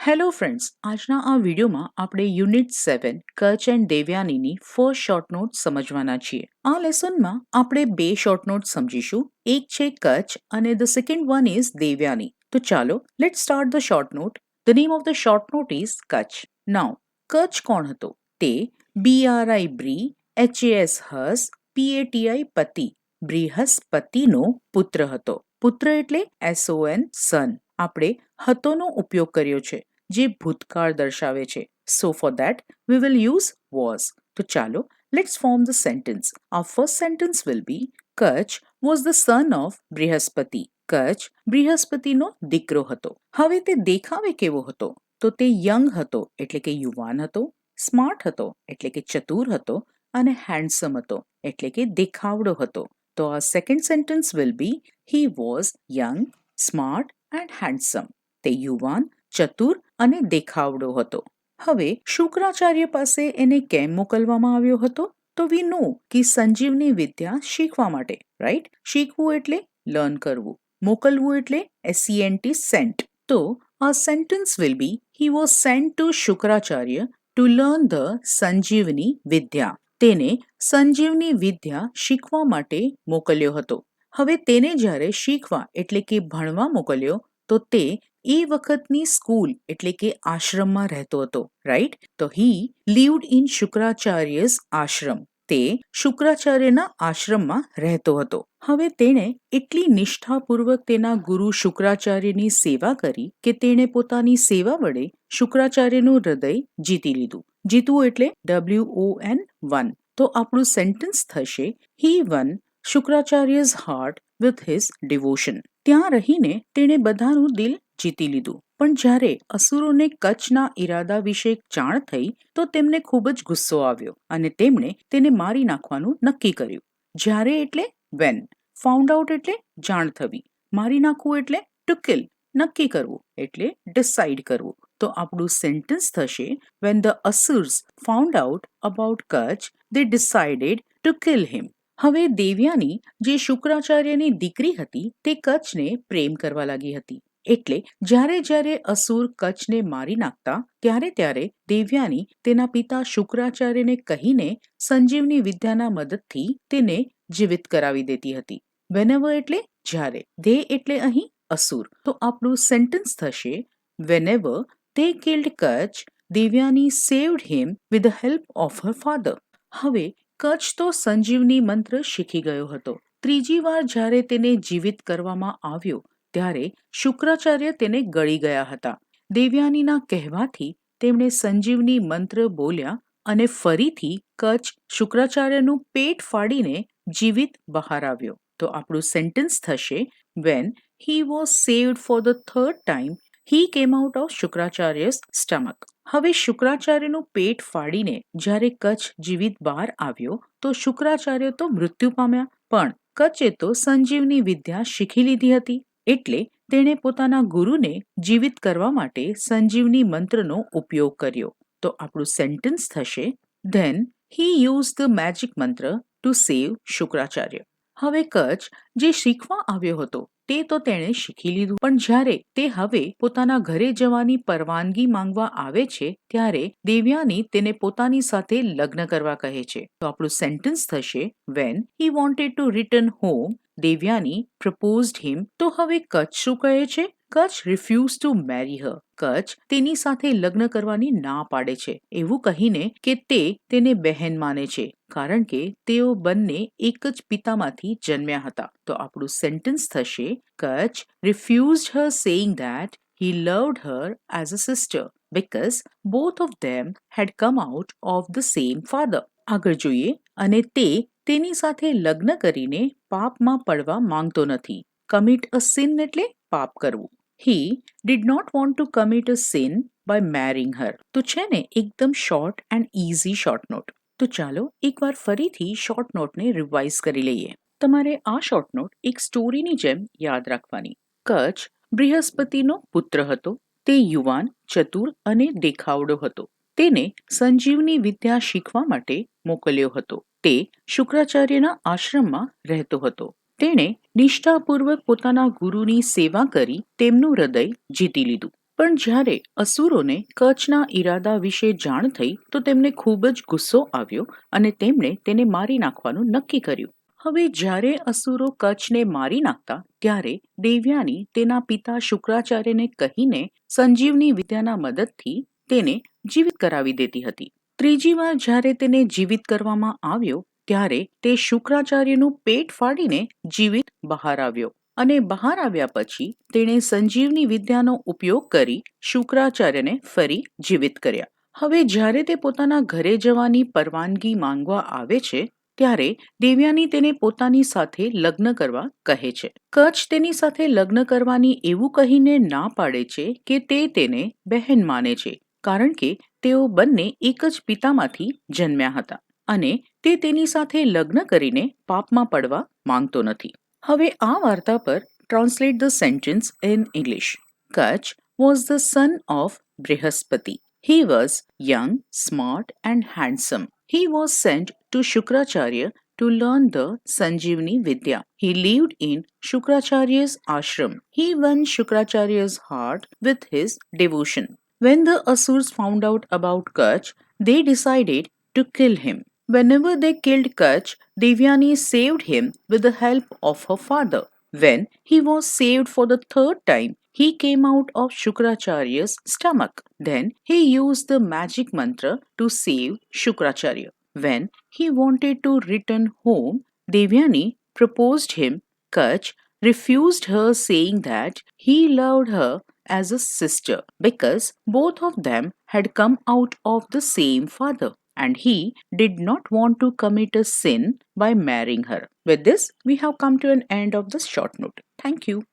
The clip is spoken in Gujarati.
હેલો ફ્રેન્ડ્સ, આજના આ વિડીયોમાં આપણે યુનિટ 7 કચ્છ એન્ડ દેવયાનીની ફર્સ્ટ શોર્ટ નોટ સમજવાના છીએ. આ લેસનમાં આપણે બે શોર્ટ નોટ સમજીશું. એક છે કચ્છ અને the second one is Devayani. તો ચાલો let's start the short note. The name of the short note is Kacha. Now Kacha કોણ હતો? તે BRI બ્રી, HAS હસ, PATI પતિ, બૃહસ્પતિનો પુત્ર હતો. પુત્ર એટલે SON સન. આપણે હતોનો ઉપયોગ કર્યો છે જે ભૂતકાળ દર્શાવે છે. So for that we will use was. તો ચાલો let's form the sentence. Our first sentence will be Kutch was the son of Brihaspati. Kutch બૃહસ્પતિનો દીકરો હતો. હવે તે દેખાવે કેવો હતો? તો તે યંગ હતો એટલે કે યુવાન હતો, સ્માર્ટ હતો એટલે કે ચતુર હતો અને હેન્ડસમ હતો એટલે કે દેખાવડો હતો. તો our second sentence will be he was young, smart and handsome. તે યુવાન, ચતુર અને દેખાવડો હતો. હવે શુક્રાચાર્ય પાસે એને કેમ મોકલવામાં આવ્યો હતો? તો વી નો કે સંજીવની વિદ્યા શીખવા માટે, રાઈટ? શીખવું એટલે લર્ન કરવું, મોકલવું એટલે SENT સેન્ટ. તો our sentence will be he was sent to Shukracharya to learn the સંજીવની વિદ્યા. તેને સંજીવની વિદ્યા શીખવા માટે મોકલ્યો હતો. હવે તેને જ્યારે શીખવા એટલે કે ભણવા મોકલ્યો તો તે એ વખતની સ્કૂલ એટલે કે આશ્રમમાં રહેતો હતો, રાઈટ? તો હી લીવ્ડ ઇન શુક્રાચાર્યસ આશ્રમ. તે શુક્રાચાર્યના આશ્રમમાં રહેતો હતો. હવે તેણે એટલી નિષ્ઠાપૂર્વક તેના ગુરુ શુક્રાચાર્યની સેવા કરી કે તેણે પોતાની સેવા વડે શુક્રાચાર્યનું હૃદય જીતી લીધું. જીતવું એટલે WON. તો આપણું સેન્ટેન્સ થશે he won Shukracharya's heart with his devotion. ત્યાં રહીને તેણે બધાનું દિલ જીતી લીધું. પણ જ્યારે અસુરોને કચ્છના ઈરાદા વિશે જાણ થઈ તો તેમને ખૂબ જ ગુસ્સો આવ્યો અને તેમણે તેને મારી નાખવાનું નક્કી કર્યું. જ્યારે એટલે વેન, ફાઉન્ડ આઉટ એટલે જાણ થવી, મારી નાખવું એટલે ટુ કિલ, નક્કી કરવું એટલે ડિસાઇડ કરવું. તો આપણું સેન્ટેન્સ થશે when the asurs found out about Kutch, they decided to kill him. હવે દેવયાની જે શુક્રાચાર્યની દીકરી હતી તે કચ્છને પ્રેમ કરવા લાગી હતી. એટલે જ્યારે જ્યારે અસુર કચ્છને મારી નાખતા ત્યારે દેવયાની તેના પિતા શુક્રાચાર્યને કહીને સંજીવની વિદ્યાના મદદથી તેને જીવિત કરાવી દેતી હતી. whenever એટલે જ્યારે, they એટલે અહીં અસુર. તો આપણું સેન્ટેન્સ થશે whenever they killed Kutch, Devyani saved him with the help of her father. હવે કચ્છ તો સંજીવની મંત્ર શીખી ગયો હતો. ત્રીજી વાર જ્યારે તેને જીવિત કરવામાં આવ્યો ત્યારે શુક્રાચાર્ય તેને ગળી ગયા હતા. દેવયાનીના કહેવાથી તેમણે સંજીવની મંત્ર બોલ્યા અને ફરીથી કચ્છ શુક્રાચાર્યનું પેટ ફાડીને જીવિત બહાર આવ્યો. તો આપણું સેન્ટેન્સ થશે when he was saved for the third time, he came out of શુક્રાચાર્ય's stomach. હવે શુક્રાચાર્યનું પેટ ફાડીને જ્યારે કચ્છ જીવિત બહાર આવ્યો તો શુક્રાચાર્ય તો મૃત્યુ પામ્યા, પણ કચ્છે તો સંજીવની વિદ્યા શીખી લીધી હતી. એટલે તેણે પોતાના ગુરુને જીવિત કરવા માટે સંજીવની મંત્રનો ઉપયોગ કર્યો. તો આપણું સેન્ટેન્સ થશે then he used the magic mantra to save Shukracharya. હવે કચ્છ જે શીખવા આવ્યો હતો તે તો તેણે શીખી લીધું, પણ જ્યારે તે હવે પોતાના ઘરે જવાની પરવાનગી માંગવા આવે છે ત્યારે દેવયાની તેને પોતાની સાથે લગ્ન કરવા કહે છે. તો આપણું સેન્ટેન્સ થશે when he wanted to return home, Devyani proposed him. તો હવે કચ્છ શું કહે છે? Kutch refused to marry her. Kutch તેની સાથે લગ્ન કરવાની ના પાડે છે એવું કહીને કે તે તેને બહેન માને છે કારણ કે તેઓ બંને એક જ પિતામાંથી જન્મ્યા હતા. તો આપણું સેન્ટેન્સ થશે Kutch refused her saying that he loved her as a sister because both of them had come out of the same father. આગળ જોઈએ. અને તે તેની સાથે લગ્ન કરીને પાપમાં પડવા માંગતો નથી. commit a sin એટલે પાપ કરવું. He did not want to commit a sin by marrying her. તો છે ને એકદમ short and easy short note. તો ચાલો એકવાર ફરીથી શોર્ટ નોટને રિવાઇઝ કરી લઈએ. તમારે આ શોર્ટ નોટ એક સ્ટોરીની જેમ યાદ રાખવાની. કચ્છ બૃહસ્પતિનો પુત્ર હતો. તે યુવાન, ચતુર અને દેખાવડો હતો. તેને સંજીવની વિદ્યા શીખવા માટે મોકલ્યો હતો. તે શુક્રાચાર્યના આશ્રમમાં રહેતો હતો. તેણે નિષ્ઠાપૂર્વક પોતાના ગુરુની સેવા કરી તેમનું હૃદય જીતી લીધું. પણ જ્યારે અસુરોને કચ્છના ઈરાદા વિશે જાણ થઈ તો તેમને ખૂબ જ ગુસ્સો આવ્યો અને તેમણે તેને મારી નાખવાનું નક્કી કર્યું. હવે જ્યારે અસુરો કચ્છને મારી નાખતા ત્યારે દેવયાની તેના પિતા શુક્રાચાર્યને કહીને સંજીવની વિદ્યાના મદદથી તેને જીવિત કરાવી દેતી હતી. ત્રીજી વાર જ્યારે તેને જીવિત કરવામાં આવ્યો ત્યારે તે શુક્રાચાર્યનું પેટ ફાડીને જીવિત બહાર આવ્યો અને બહાર આવ્યા પછી તેણે સંજીવની વિદ્યાનો ઉપયોગ કરી શુક્રાચાર્યને ફરી જીવિત કર્યા. હવે જ્યારે તે પોતાના ઘરે જવાની પરવાનગી માંગવા આવે છે ત્યારે દેવયાની તેને પોતાની સાથે લગ્ન કરવા કહે છે. કચ્છ તેની સાથે લગ્ન કરવાની એવું કહીને ના પાડે છે કે તે તેને બહેન માને છે કારણ કે તેઓ બંને એક જ પિતામાંથી જન્મ્યા હતા અને તે તેની સાથે લગ્ન કરીને પાપમાં પડવા માંગતો નથી. હવે આ વાર્તા પર translate the sentence in English. Kach was the son of Brihaspati. He was young, smart, and handsome. He was sent to Shukracharya to learn the Sanjeevani Vidya. He lived in Shukracharya's ashram. He won Shukracharya's heart with his devotion. When the Asurs found out about Kach, they decided to kill him. Whenever they killed Kach, Devyani saved him with the help of her father. When he was saved for the third time, he came out of Shukracharya's stomach. Then he used the magic mantra to save Shukracharya. When he wanted to return home, Devyani proposed him. Kach refused her, saying that he loved her as a sister because both of them had come out of the same father and he did not want to commit a sin by marrying her. With this, we have come to an end of this short note. Thank you.